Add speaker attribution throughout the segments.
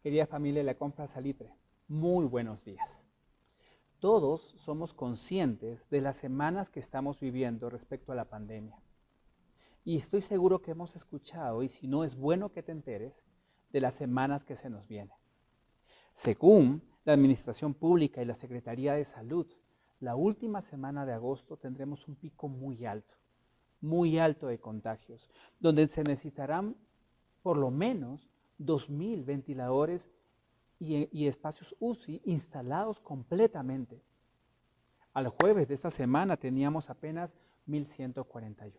Speaker 1: Querida familia de la Compra Salitre, muy buenos días. Todos somos conscientes de las semanas que estamos viviendo respecto a la pandemia. Y estoy seguro que hemos escuchado, y si no es bueno que te enteres, de las semanas que se nos vienen. Según la Administración Pública y la Secretaría de Salud, la última semana de agosto tendremos un pico muy alto de contagios, donde se necesitarán por lo menos 2.000 ventiladores y espacios UCI instalados completamente. Al jueves de esta semana teníamos apenas 1.141.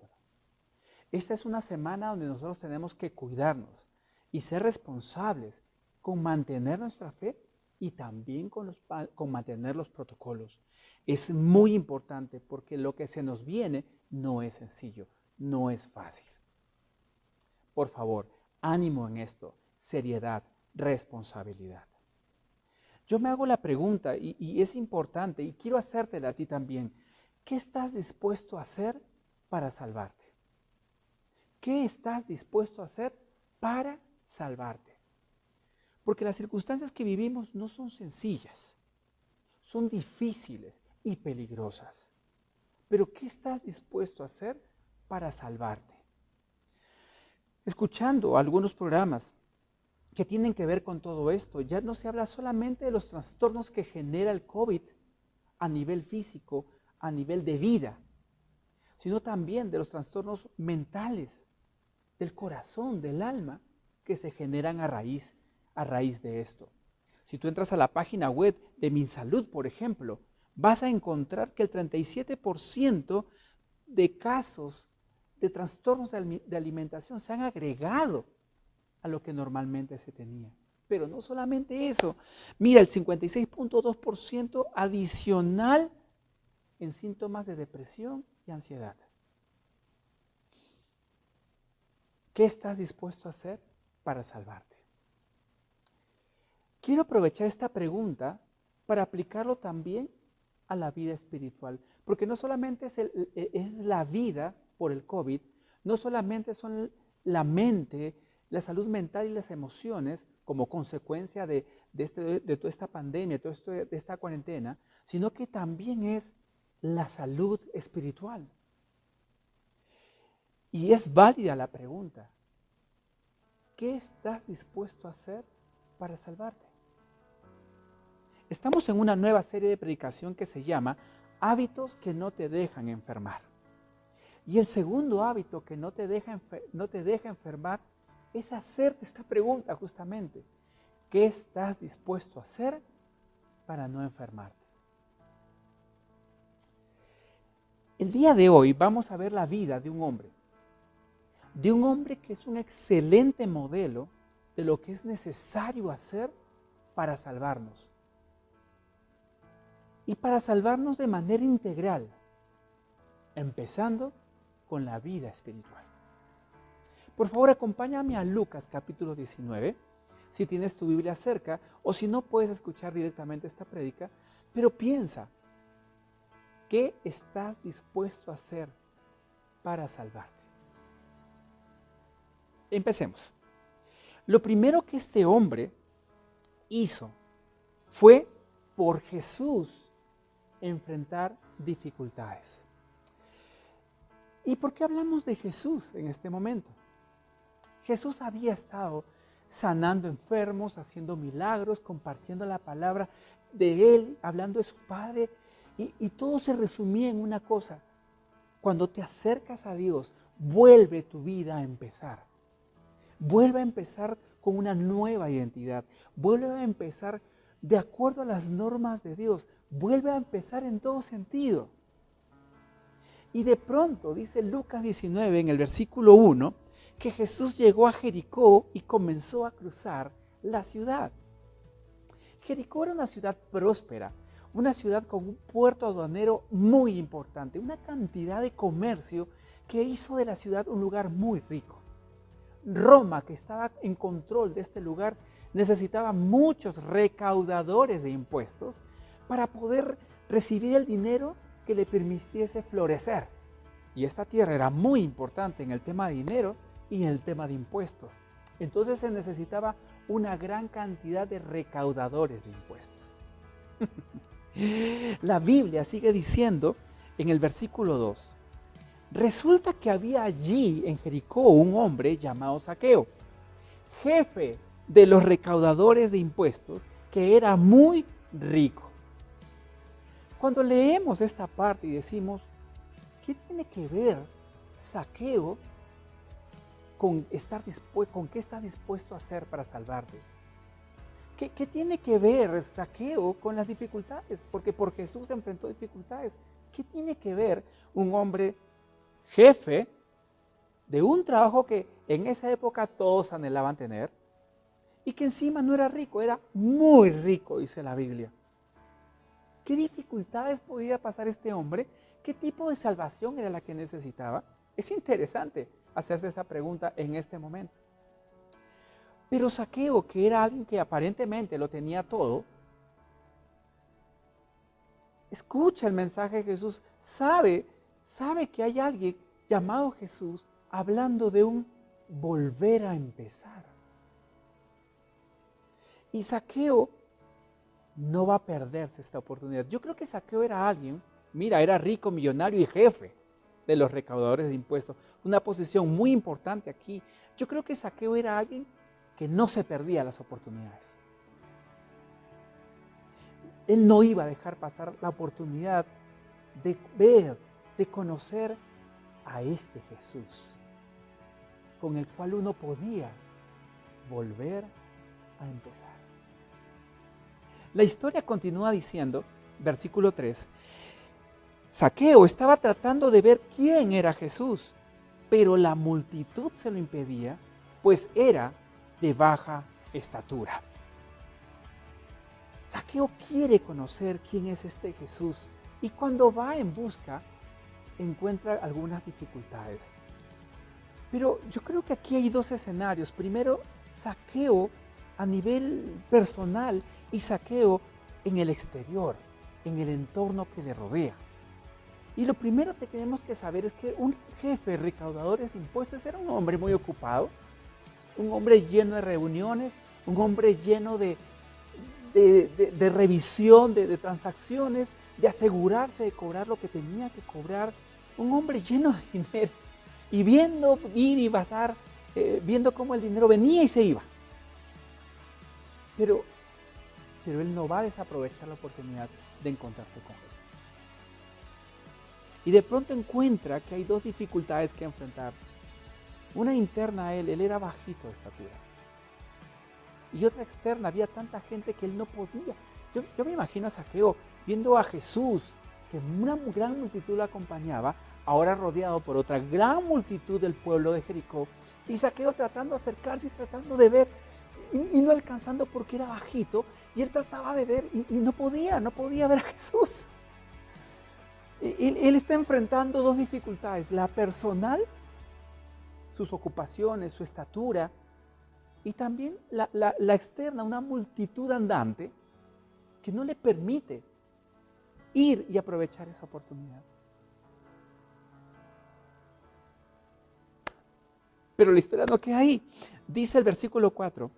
Speaker 1: Esta es una semana donde nosotros tenemos que cuidarnos y ser responsables con mantener nuestra fe y también con mantener los protocolos. Es muy importante porque lo que se nos viene no es sencillo, no es fácil. Por favor, ánimo en esto, seriedad, responsabilidad. Yo me hago la pregunta y es importante y quiero hacértela a ti también. ¿Qué estás dispuesto a hacer para salvarte? ¿Qué estás dispuesto a hacer para salvarte? Porque las circunstancias que vivimos no son sencillas, son difíciles y peligrosas. Pero ¿qué estás dispuesto a hacer para salvarte? Escuchando algunos programas que tienen que ver con todo esto, ya no se habla solamente de los trastornos que genera el COVID a nivel físico, a nivel de vida, sino también de los trastornos mentales, del corazón, del alma, que se generan a raíz de esto. Si tú entras a la página web de MinSalud, por ejemplo, vas a encontrar que el 37% de casos de trastornos de alimentación se han agregado a lo que normalmente se tenía. Pero no solamente eso. Mira, el 56.2% adicional en síntomas de depresión y ansiedad. ¿Qué estás dispuesto a hacer para salvarte? Quiero aprovechar esta pregunta para aplicarlo también a la vida espiritual, porque no solamente es la vida por el COVID, no solamente son la mente, la salud mental y las emociones como consecuencia de toda esta pandemia, de esta cuarentena, sino que también es la salud espiritual. Y es válida la pregunta, ¿qué estás dispuesto a hacer para salvarte? Estamos en una nueva serie de predicación que se llama Hábitos que no te dejan enfermar. Y el segundo hábito que no te deja enfermar es hacerte esta pregunta justamente. ¿Qué estás dispuesto a hacer para no enfermarte? El día de hoy vamos a ver la vida de un hombre que es un excelente modelo de lo que es necesario hacer para salvarnos. Y para salvarnos de manera integral, empezando con la vida espiritual. Por favor, acompáñame a Lucas capítulo 19, si tienes tu Biblia cerca, o si no puedes escuchar directamente esta prédica, pero piensa, ¿qué estás dispuesto a hacer para salvarte? Empecemos. Lo primero que este hombre hizo fue por Jesús enfrentar dificultades. ¿Y por qué hablamos de Jesús en este momento? Jesús había estado sanando enfermos, haciendo milagros, compartiendo la palabra de Él, hablando de su Padre, y todo se resumía en una cosa. Cuando te acercas a Dios, vuelve tu vida a empezar. Vuelve a empezar con una nueva identidad. Vuelve a empezar de acuerdo a las normas de Dios. Vuelve a empezar en todo sentido. Y de pronto, dice Lucas 19 en el versículo 1, que Jesús llegó a Jericó y comenzó a cruzar la ciudad. Jericó era una ciudad próspera, una ciudad con un puerto aduanero muy importante, una cantidad de comercio que hizo de la ciudad un lugar muy rico. Roma, que estaba en control de este lugar, necesitaba muchos recaudadores de impuestos para poder recibir el dinero que le permitiese florecer. Y esta tierra era muy importante en el tema de dinero y en el tema de impuestos. Entonces se necesitaba una gran cantidad de recaudadores de impuestos. La Biblia sigue diciendo en el versículo 2, resulta que había allí en Jericó un hombre llamado Zaqueo, jefe de los recaudadores de impuestos, que era muy rico. Cuando leemos esta parte y decimos, ¿qué tiene que ver Zaqueo con qué está dispuesto a hacer para salvarte? ¿Qué tiene que ver Zaqueo con las dificultades? Porque por Jesús enfrentó dificultades. ¿Qué tiene que ver un hombre jefe de un trabajo que en esa época todos anhelaban tener y que encima no era rico, era muy rico, dice la Biblia? ¿Qué dificultades podía pasar este hombre? ¿Qué tipo de salvación era la que necesitaba? Es interesante hacerse esa pregunta en este momento. Pero Zaqueo, que era alguien que aparentemente lo tenía todo, escucha el mensaje de Jesús, sabe que hay alguien llamado Jesús hablando de un volver a empezar. Y Zaqueo no va a perderse esta oportunidad. Yo creo que Zaqueo era alguien, era rico, millonario y jefe de los recaudadores de impuestos. Una posición muy importante aquí. Yo creo que Zaqueo era alguien que no se perdía las oportunidades. Él no iba a dejar pasar la oportunidad de ver, de conocer a este Jesús, con el cual uno podía volver a empezar. La historia continúa diciendo, versículo 3, Zaqueo estaba tratando de ver quién era Jesús, pero la multitud se lo impedía, pues era de baja estatura. Zaqueo quiere conocer quién es este Jesús y cuando va en busca encuentra algunas dificultades. Pero yo creo que aquí hay dos escenarios. Primero, Zaqueo a nivel personal y Zaqueo en el exterior, en el entorno que le rodea. Y lo primero que tenemos que saber es que un jefe de recaudadores de impuestos era un hombre muy ocupado, un hombre lleno de reuniones, un hombre lleno de revisión, de transacciones, de asegurarse de cobrar lo que tenía que cobrar, un hombre lleno de dinero y viendo ir y pasar, viendo cómo el dinero venía y se iba. Pero él no va a desaprovechar la oportunidad de encontrarse con Jesús. Y de pronto encuentra que hay dos dificultades que enfrentar. Una interna a él era bajito de estatura. Y otra externa, había tanta gente que él no podía. Yo me imagino a Zaqueo viendo a Jesús, que una gran multitud lo acompañaba, ahora rodeado por otra gran multitud del pueblo de Jericó, y Zaqueo tratando de acercarse y tratando de ver, y no alcanzando porque era bajito, y él trataba de ver y no podía ver a Jesús. Él está enfrentando dos dificultades, la personal, sus ocupaciones, su estatura, y también la externa, una multitud andante que no le permite ir y aprovechar esa oportunidad. Pero la historia no queda ahí. Dice el versículo 4,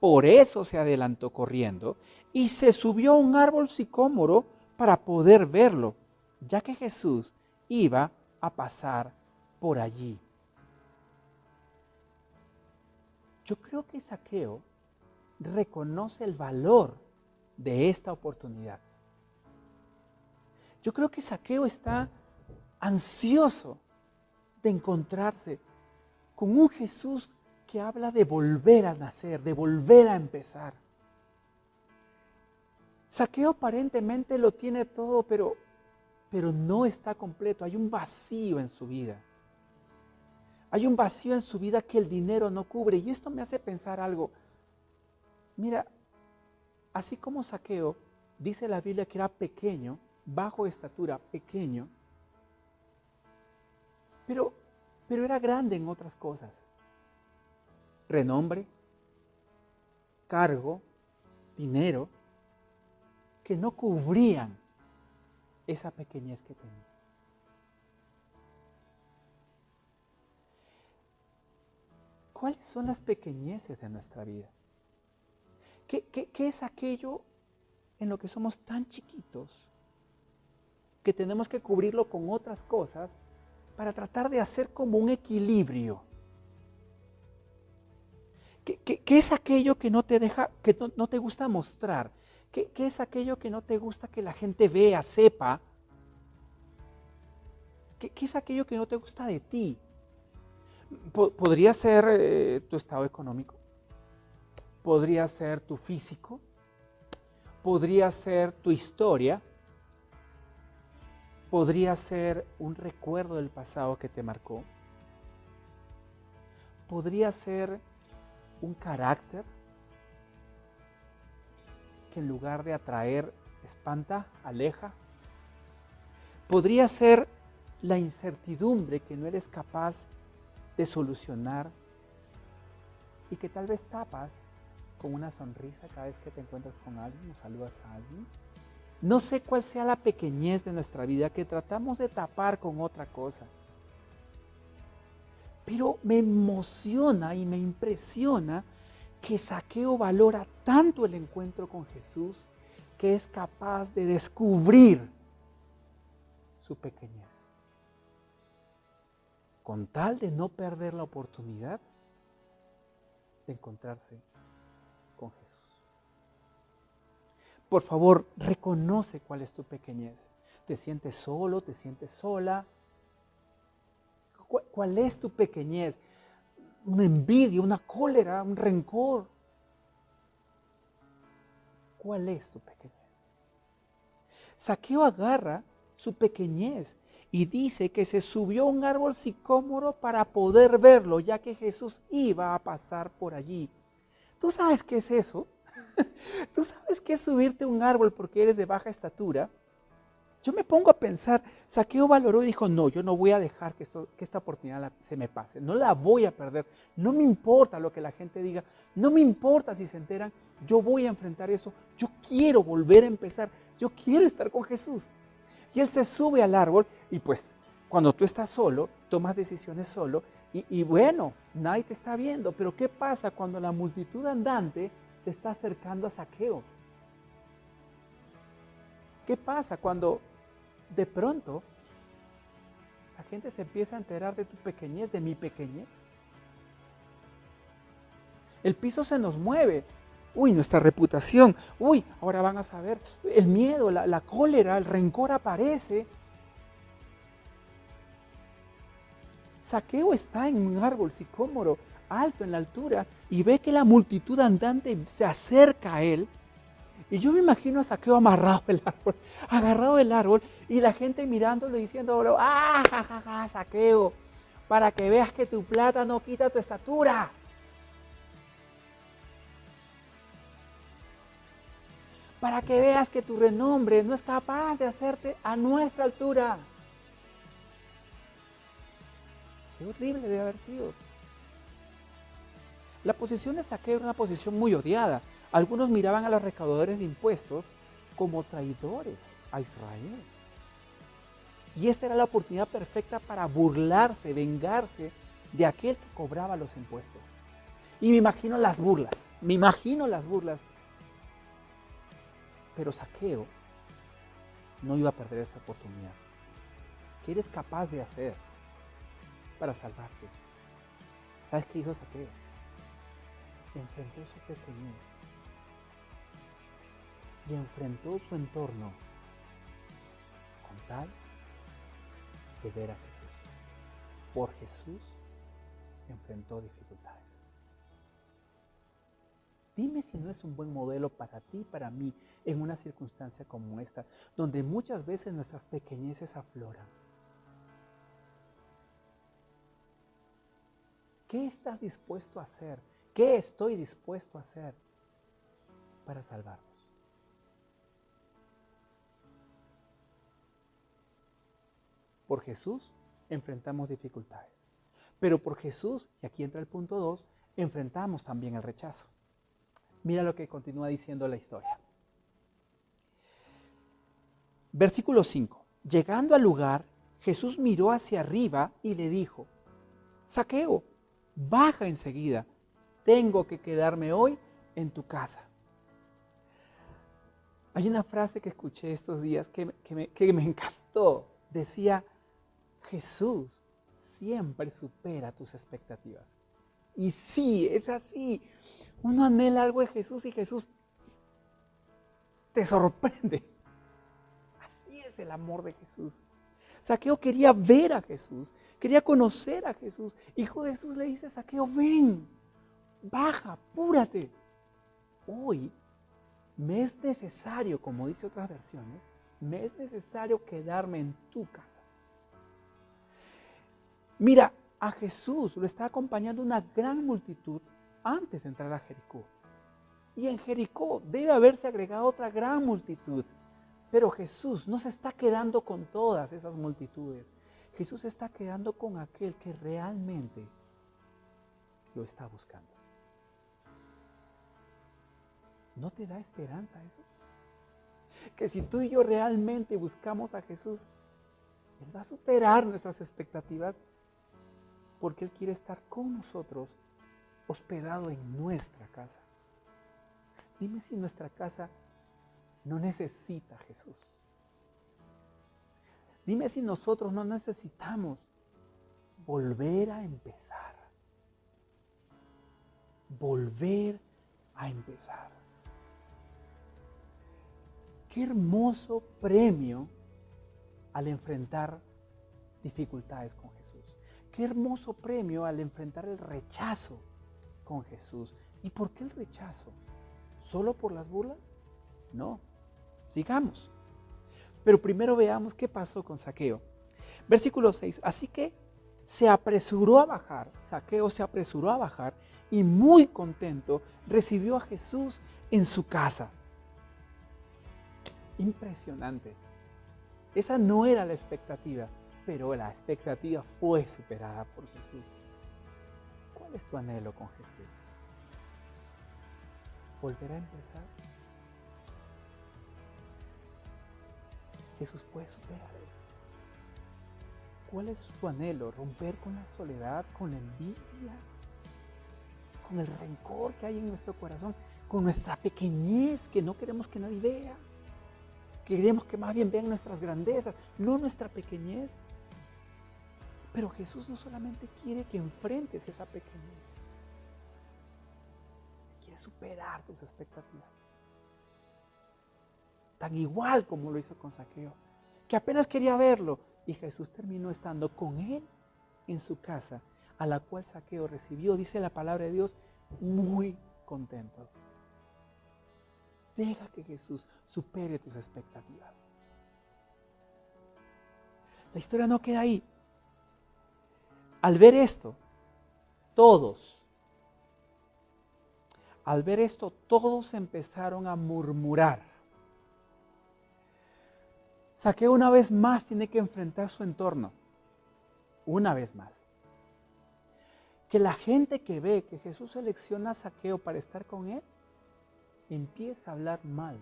Speaker 1: por eso se adelantó corriendo y se subió a un árbol sicómoro para poder verlo, ya que Jesús iba a pasar por allí. Yo creo que Zaqueo reconoce el valor de esta oportunidad. Yo creo que Zaqueo está ansioso de encontrarse con un Jesús que habla de volver a nacer, de volver a empezar. Zaqueo aparentemente lo tiene todo, pero no está completo. Hay un vacío en su vida. Hay un vacío en su vida que el dinero no cubre. Y esto me hace pensar algo. Mira, así como Zaqueo, dice la Biblia que era pequeño, bajo estatura, pequeño, pero era grande en otras cosas. Renombre, cargo, dinero, que no cubrían esa pequeñez que tenía. ¿Cuáles son las pequeñeces de nuestra vida? ¿Qué es aquello en lo que somos tan chiquitos que tenemos que cubrirlo con otras cosas para tratar de hacer como un equilibrio? ¿Qué es aquello que no te deja, que no te gusta mostrar? ¿Qué es aquello que no te gusta que la gente vea, sepa? ¿Qué es aquello que no te gusta de ti? Podría ser tu estado económico, podría ser tu físico, podría ser tu historia, podría ser un recuerdo del pasado que te marcó, podría ser un carácter que en lugar de atraer, espanta, aleja. Podría ser la incertidumbre que no eres capaz de solucionar y que tal vez tapas con una sonrisa cada vez que te encuentras con alguien o saludas a alguien. No sé cuál sea la pequeñez de nuestra vida que tratamos de tapar con otra cosa. Pero me emociona y me impresiona que Zaqueo valora tanto el encuentro con Jesús que es capaz de descubrir su pequeñez, con tal de no perder la oportunidad de encontrarse con Jesús. Por favor, reconoce cuál es tu pequeñez. ¿Te sientes solo? ¿Te sientes sola? ¿Cuál es tu pequeñez? ¿Una envidia, una cólera, un rencor? ¿Cuál es tu pequeñez? Zaqueo agarra su pequeñez y dice que se subió a un árbol sicómoro para poder verlo, ya que Jesús iba a pasar por allí. ¿Tú sabes qué es eso? ¿Tú sabes qué es subirte a un árbol porque eres de baja estatura? Yo me pongo a pensar, Zaqueo valoró y dijo, no, yo no voy a dejar que esta oportunidad se me pase, no la voy a perder, no me importa lo que la gente diga, no me importa si se enteran, yo voy a enfrentar eso, yo quiero volver a empezar, yo quiero estar con Jesús. Y él se sube al árbol y pues cuando tú estás solo, tomas decisiones solo y bueno, nadie te está viendo, pero ¿qué pasa cuando la multitud andante se está acercando a Zaqueo? ¿Qué pasa cuando de pronto la gente se empieza a enterar de tu pequeñez, de mi pequeñez? El piso se nos mueve. Uy, nuestra reputación. Uy, ahora van a saber. El miedo, la cólera, el rencor aparece. Zaqueo está en un árbol sicómoro, alto en la altura, y ve que la multitud andante se acerca a él. Y yo me imagino a Zaqueo amarrado del árbol, agarrado del árbol, y la gente mirándolo y diciendo, ¡ah, ja, ja, ja, Zaqueo! Para que veas que tu plata no quita tu estatura. Para que veas que tu renombre no es capaz de hacerte a nuestra altura. Qué horrible debe haber sido. La posición de Zaqueo era una posición muy odiada. Algunos miraban a los recaudadores de impuestos como traidores a Israel. Y esta era la oportunidad perfecta para burlarse, vengarse de aquel que cobraba los impuestos. Y me imagino las burlas. Pero Zaqueo no iba a perder esa oportunidad. ¿Qué eres capaz de hacer para salvarte? ¿Sabes qué hizo Zaqueo? Enfrentó su pequeñez y enfrentó su entorno con tal de ver a Jesús. Por Jesús enfrentó dificultades. Dime si no es un buen modelo para ti y para mí en una circunstancia como esta, donde muchas veces nuestras pequeñeces afloran. ¿Qué estás dispuesto a hacer? ¿Qué estoy dispuesto a hacer para salvarnos? Por Jesús enfrentamos dificultades. Pero por Jesús, y aquí entra el punto 2, enfrentamos también el rechazo. Mira lo que continúa diciendo la historia. Versículo 5. Llegando al lugar, Jesús miró hacia arriba y le dijo, Zaqueo, baja enseguida, tengo que quedarme hoy en tu casa. Hay una frase que escuché estos días que me encantó. Decía, Jesús siempre supera tus expectativas. Y sí, es así. Uno anhela algo de Jesús y Jesús te sorprende. Así es el amor de Jesús. Zaqueo quería ver a Jesús, quería conocer a Jesús. Hijo de Jesús le dice, Zaqueo, ven, baja, apúrate. Hoy me es necesario, como dice otras versiones, me es necesario quedarme en tu casa. Mira, a Jesús lo está acompañando una gran multitud antes de entrar a Jericó. Y en Jericó debe haberse agregado otra gran multitud. Pero Jesús no se está quedando con todas esas multitudes. Jesús se está quedando con aquel que realmente lo está buscando. ¿No te da esperanza eso? Que si tú y yo realmente buscamos a Jesús, Él va a superar nuestras expectativas porque Él quiere estar con nosotros, hospedado en nuestra casa. Dime si nuestra casa no necesita a Jesús. Dime si nosotros no necesitamos volver a empezar. Volver a empezar. Qué hermoso premio al enfrentar dificultades con Jesús. Qué hermoso premio al enfrentar el rechazo con Jesús. ¿Y por qué el rechazo? ¿Solo por las burlas? No. Sigamos. Pero primero veamos qué pasó con Zaqueo. Versículo 6. Así que se apresuró a bajar. Zaqueo se apresuró a bajar y muy contento recibió a Jesús en su casa. Impresionante. Esa no era la expectativa, pero la expectativa fue superada por Jesús. ¿Cuál es tu anhelo con Jesús? ¿Volver a empezar? Jesús puede superar eso. ¿Cuál es tu anhelo? ¿Romper con la soledad, con la envidia, con el rencor que hay en nuestro corazón, con nuestra pequeñez que no queremos que nadie vea? Que queremos que más bien vean nuestras grandezas, no nuestra pequeñez. Pero Jesús no solamente quiere que enfrentes esa pequeñez, quiere superar tus expectativas. Tan igual como lo hizo con Zaqueo, que apenas quería verlo, y Jesús terminó estando con él en su casa, a la cual Zaqueo recibió, dice la palabra de Dios, muy contento. Deja que Jesús supere tus expectativas. La historia no queda ahí. Al ver esto, todos empezaron a murmurar. Zaqueo una vez más tiene que enfrentar su entorno. Una vez más. Que la gente que ve que Jesús selecciona a Zaqueo para estar con él, empieza a hablar mal.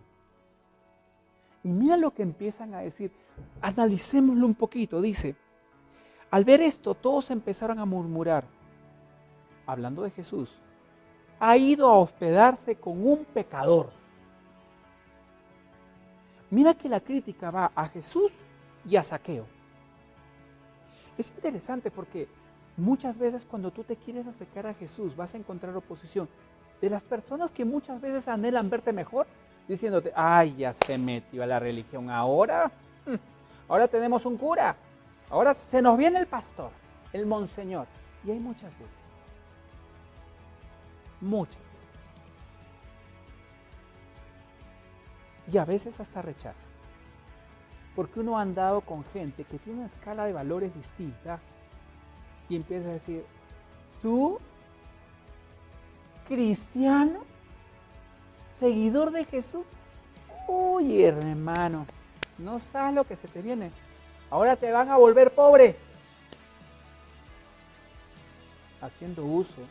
Speaker 1: Y mira lo que empiezan a decir. Analicémoslo un poquito. Dice, al ver esto, todos empezaron a murmurar. Hablando de Jesús. Ha ido a hospedarse con un pecador. Mira que la crítica va a Jesús y a Zaqueo. Es interesante porque muchas veces cuando tú te quieres acercar a Jesús vas a encontrar oposición de las personas que muchas veces anhelan verte mejor, diciéndote, ay, ya se metió a la religión, ahora tenemos un cura, ahora se nos viene el pastor, el monseñor. Y hay muchas veces, y a veces hasta rechazo, porque uno ha andado con gente que tiene una escala de valores distinta y empieza a decir, tú, cristiano, seguidor de Jesús, uy, hermano, no sabes lo que se te viene, ahora te van a volver pobre, haciendo uso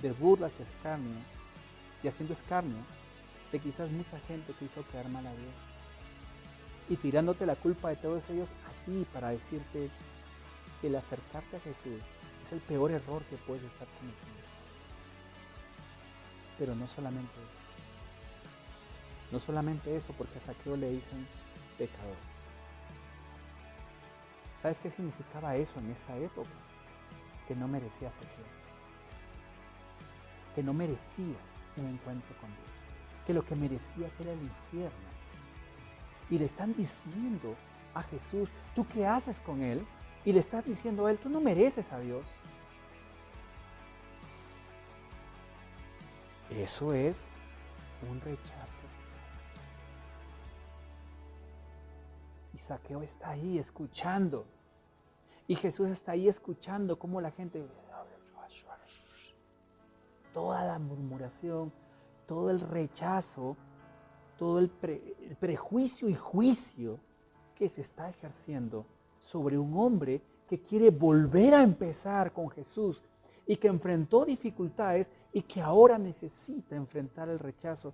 Speaker 1: de burlas y escarnio, y haciendo escarnio de quizás mucha gente que hizo quedar mal a Dios, y tirándote la culpa de todos ellos a ti para decirte que el acercarte a Jesús es el peor error que puedes estar cometiendo. Pero no solamente eso. No solamente eso, porque a Zaqueo le dicen pecador. ¿Sabes qué significaba eso en esta época? Que no merecías el cielo. Que no merecías un encuentro con Dios. Que lo que merecías era el infierno. Y le están diciendo a Jesús, ¿tú qué haces con él? Y le estás diciendo a él, tú no mereces a Dios. Eso es un rechazo. Y Zaqueo está ahí escuchando. Y Jesús está ahí escuchando cómo la gente, toda la murmuración, todo el rechazo, todo el prejuicio y juicio que se está ejerciendo sobre un hombre que quiere volver a empezar con Jesús y que enfrentó dificultades y que ahora necesita enfrentar el rechazo.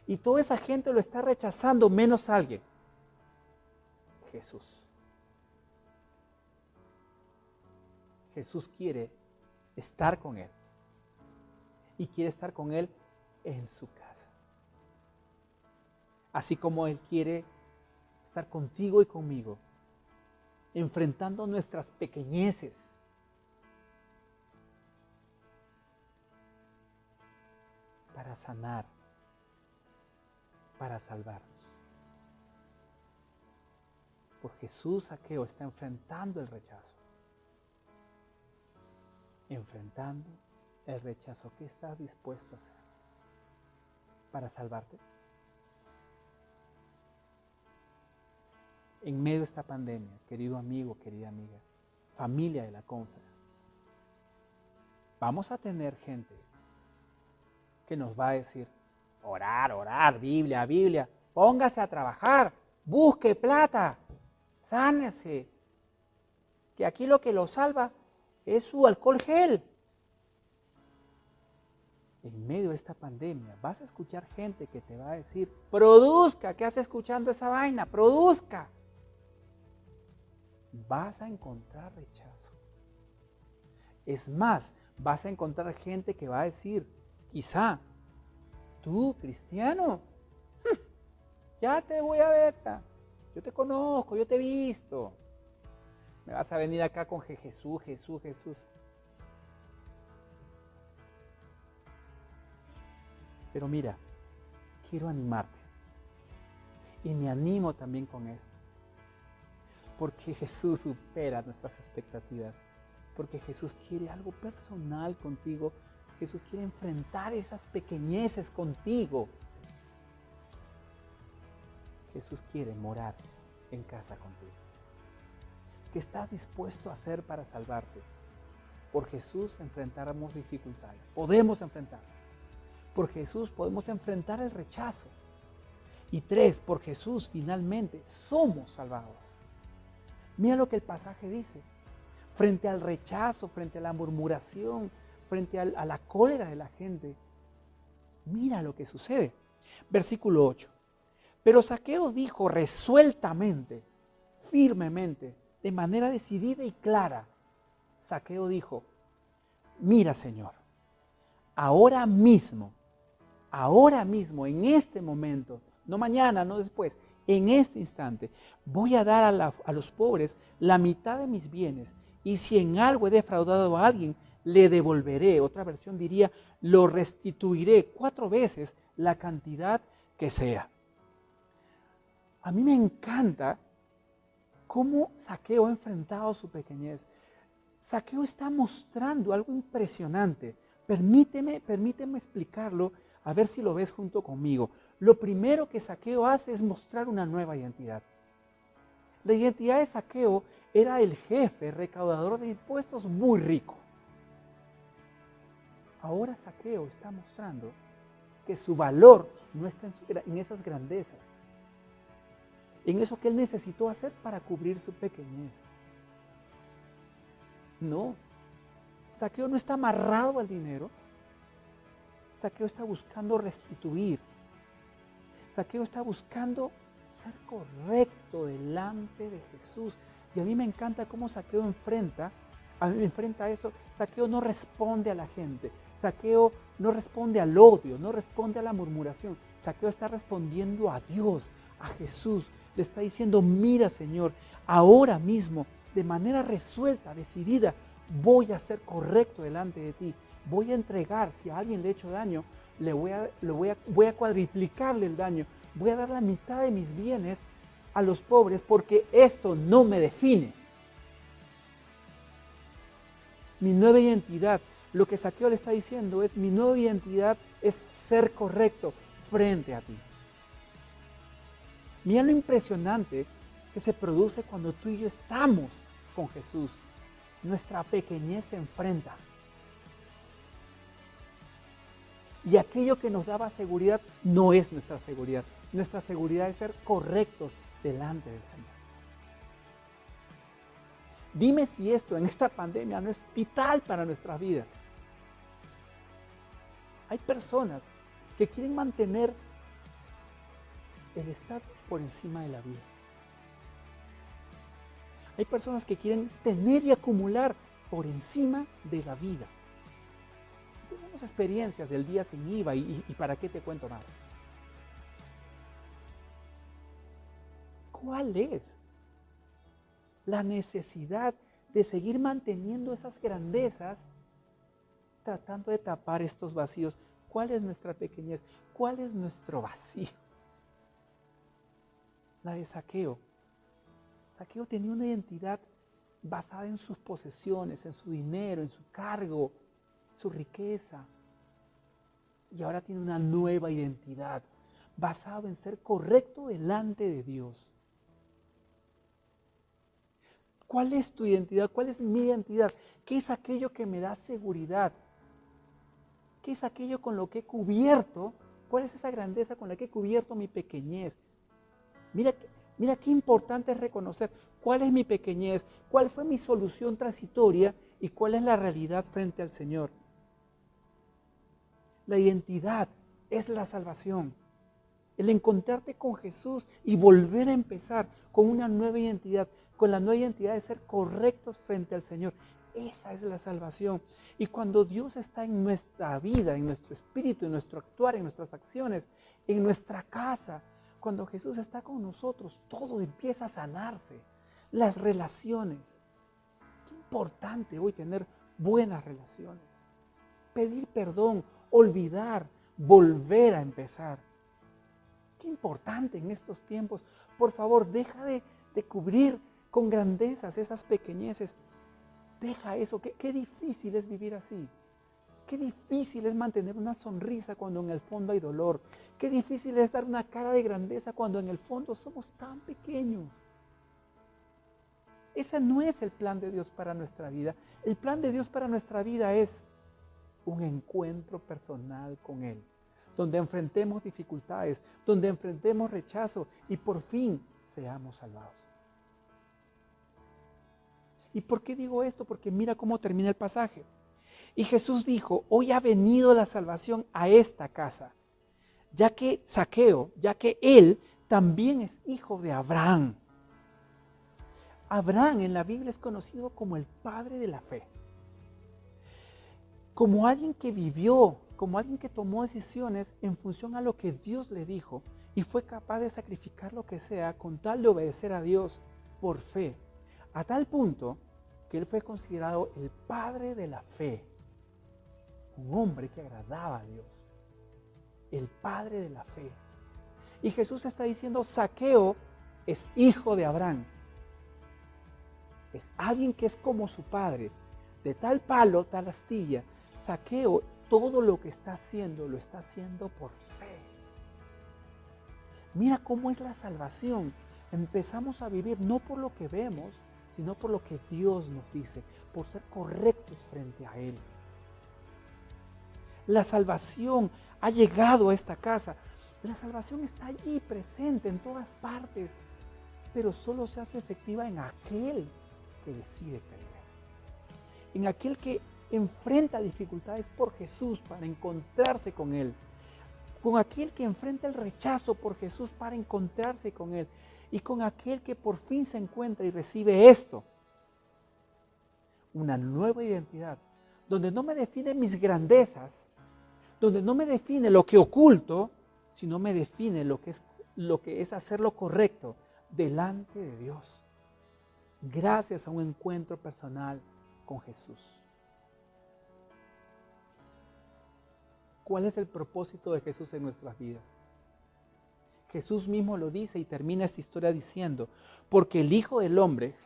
Speaker 1: Y toda esa gente lo está rechazando menos alguien. Jesús. Jesús quiere estar con él. Y quiere estar con él en su casa. Así como él quiere estar contigo y conmigo, enfrentando nuestras pequeñeces. Para sanar, para salvarnos. Por Jesús, Zaqueo está enfrentando el rechazo. Enfrentando el rechazo. ¿Qué estás dispuesto a hacer para salvarte? En medio de esta pandemia, querido amigo, querida amiga, familia de la Confra, vamos a tener gente que nos va a decir, orar, orar, Biblia, Biblia, póngase a trabajar, busque plata, sánese, que aquí lo que lo salva es su alcohol gel. En medio de esta pandemia vas a escuchar gente que te va a decir, produzca, ¿qué hace escuchando esa vaina? Produzca. Vas a encontrar rechazo. Es más, vas a encontrar gente que va a decir, quizá, tú, cristiano, ya te voy a ver, yo te conozco, yo te he visto. Me vas a venir acá con Jesús, Jesús, Jesús. Pero mira, quiero animarte. Y me animo también con esto. Porque Jesús supera nuestras expectativas. Porque Jesús quiere algo personal contigo. Jesús quiere enfrentar esas pequeñeces contigo. Jesús quiere morar en casa contigo. ¿Qué estás dispuesto a hacer para salvarte? Por Jesús enfrentamos dificultades. Podemos enfrentar. Por Jesús podemos enfrentar el rechazo. Y 3, por Jesús finalmente somos salvados. Mira lo que el pasaje dice. Frente al rechazo, frente a la murmuración, frente a la cólera de la gente, mira lo que sucede. Versículo 8. Pero Zaqueo dijo resueltamente, firmemente, de manera decidida y clara. Zaqueo dijo, mira, Señor, ahora mismo, en este momento, no mañana, no después, en este instante, voy a dar a los pobres la mitad de mis bienes, y si en algo he defraudado a alguien, le devolveré. Otra versión diría, lo restituiré 4 veces la cantidad que sea. A mí me encanta cómo Zaqueo ha enfrentado su pequeñez. Zaqueo está mostrando algo impresionante. Permíteme explicarlo, a ver si lo ves junto conmigo. Lo primero que Zaqueo hace es mostrar una nueva identidad. La identidad de Zaqueo era el jefe recaudador de impuestos muy rico. Ahora Zaqueo está mostrando que su valor no está en esas grandezas, en eso que él necesitó hacer para cubrir su pequeñez. No, Zaqueo no está amarrado al dinero. Zaqueo está buscando restituir. Zaqueo está buscando ser correcto delante de Jesús. Y a mí me encanta cómo Zaqueo enfrenta enfrenta a eso, Zaqueo no responde a la gente. Zaqueo no responde al odio, no responde a la murmuración. Zaqueo está respondiendo a Dios, a Jesús. Le está diciendo, mira Señor, ahora mismo, de manera resuelta, decidida, voy a ser correcto delante de ti. Voy a entregar, si a alguien le he hecho daño, voy a cuadriplicarle el daño. Voy a dar la mitad de mis bienes a los pobres porque esto no me define. Mi nueva identidad, lo que Zaqueo le está diciendo es, mi nueva identidad es ser correcto frente a ti. Mira lo impresionante que se produce cuando tú y yo estamos con Jesús. Nuestra pequeñez se enfrenta. Y aquello que nos daba seguridad no es nuestra seguridad. Nuestra seguridad es ser correctos delante del Señor. Dime si esto en esta pandemia no es vital para nuestras vidas. Hay personas que quieren mantener el estatus por encima de la vida. Hay personas que quieren tener y acumular por encima de la vida. Tenemos experiencias del día sin IVA y ¿para qué te cuento más? ¿Cuál es la necesidad de seguir manteniendo esas grandezas tratando de tapar estos vacíos? ¿Cuál es nuestra pequeñez? ¿Cuál es nuestro vacío? La de Zaqueo. Zaqueo tenía una identidad basada en sus posesiones, en su dinero, en su cargo, su riqueza. Y ahora tiene una nueva identidad basada en ser correcto delante de Dios. ¿Cuál es tu identidad? ¿Cuál es mi identidad? ¿Qué es aquello que me da seguridad? ¿Qué es aquello con lo que he cubierto? ¿Cuál es esa grandeza con la que he cubierto mi pequeñez? Mira qué importante es reconocer cuál es mi pequeñez, cuál fue mi solución transitoria y cuál es la realidad frente al Señor. La identidad es la salvación. El encontrarte con Jesús y volver a empezar con una nueva identidad, con la nueva identidad de ser correctos frente al Señor. Esa es la salvación. Y cuando Dios está en nuestra vida, en nuestro espíritu, en nuestro actuar, en nuestras acciones, en nuestra casa, cuando Jesús está con nosotros, todo empieza a sanarse. Las relaciones. Qué importante hoy tener buenas relaciones. Pedir perdón, olvidar, volver a empezar. Qué importante en estos tiempos. Por favor, deja de cubrir con grandezas esas pequeñeces. Deja eso. Qué difícil es vivir así. Qué difícil es mantener una sonrisa cuando en el fondo hay dolor. Qué difícil es dar una cara de grandeza cuando en el fondo somos tan pequeños. Ese no es el plan de Dios para nuestra vida. El plan de Dios para nuestra vida es un encuentro personal con Él, donde enfrentemos dificultades, donde enfrentemos rechazo y por fin seamos salvados. ¿Y por qué digo esto? Porque mira cómo termina el pasaje. Y Jesús dijo, hoy ha venido la salvación a esta casa, ya que Zaqueo, ya que él también es hijo de Abraham. Abraham en la Biblia es conocido como el padre de la fe. Como alguien que vivió, como alguien que tomó decisiones en función a lo que Dios le dijo y fue capaz de sacrificar lo que sea con tal de obedecer a Dios por fe, a tal punto que él fue considerado el padre de la fe, un hombre que agradaba a Dios, el padre de la fe. Y Jesús está diciendo, Zaqueo es hijo de Abraham, es alguien que es como su padre, de tal palo, tal astilla. Zaqueo, todo lo que está haciendo, lo está haciendo por fe. Mira cómo es la salvación. Empezamos a vivir no por lo que vemos, sino por lo que Dios nos dice, por ser correctos frente a Él. La salvación ha llegado a esta casa. La salvación está allí presente en todas partes, pero solo se hace efectiva en aquel que decide creer. En aquel que enfrenta dificultades por Jesús para encontrarse con Él. Con aquel que enfrenta el rechazo por Jesús para encontrarse con Él. Y con aquel que por fin se encuentra y recibe esto. una nueva identidad, donde no me define mis grandezas, donde no me define lo que oculto, sino me define lo que es hacer lo correcto delante de Dios, gracias a un encuentro personal con Jesús. ¿Cuál es el propósito de Jesús en nuestras vidas? Jesús mismo lo dice y termina esta historia diciendo, porque el Hijo del Hombre,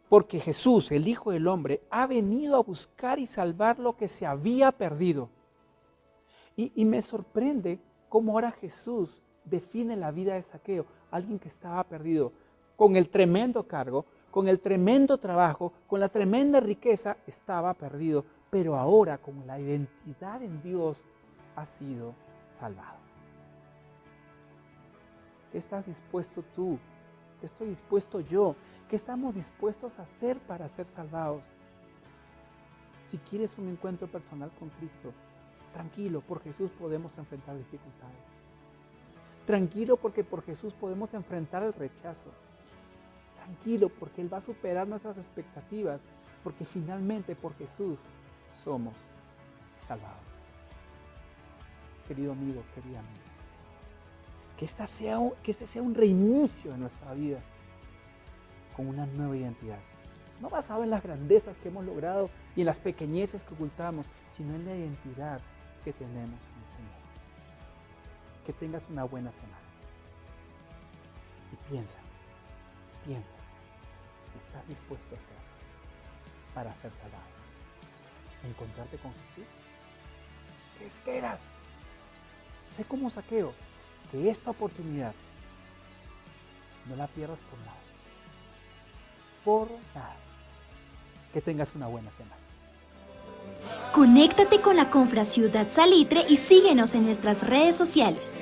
Speaker 1: porque Jesús, el Hijo del Hombre, ha venido a buscar y salvar lo que se había perdido. Y me sorprende cómo ahora Jesús define la vida de Zaqueo, alguien que estaba perdido, con el tremendo cargo, con el tremendo trabajo, con la tremenda riqueza, estaba perdido, pero ahora con la identidad en Dios ha sido salvado. ¿Qué estás dispuesto tú? ¿Qué estoy dispuesto yo? ¿Qué estamos dispuestos a hacer para ser salvados? Si quieres un encuentro personal con Cristo, tranquilo, por Jesús podemos enfrentar dificultades. Tranquilo porque por Jesús podemos enfrentar el rechazo. Tranquilo porque Él va a superar nuestras expectativas, porque finalmente por Jesús somos salvados. Querido amigo, querida amiga, que este sea un reinicio de nuestra vida con una nueva identidad. No basado en las grandezas que hemos logrado y en las pequeñeces que ocultamos, sino en la identidad que tenemos en el Señor. Que tengas una buena semana. Y piensa, ¿qué estás dispuesto a hacer para ser salvado? ¿Encontrarte con Jesús? ¿Qué esperas? Sé como Zaqueo, que esta oportunidad no la pierdas por nada. Por nada. Que tengas una buena semana.
Speaker 2: Conéctate con la Confraciudad Salitre y síguenos en nuestras redes sociales.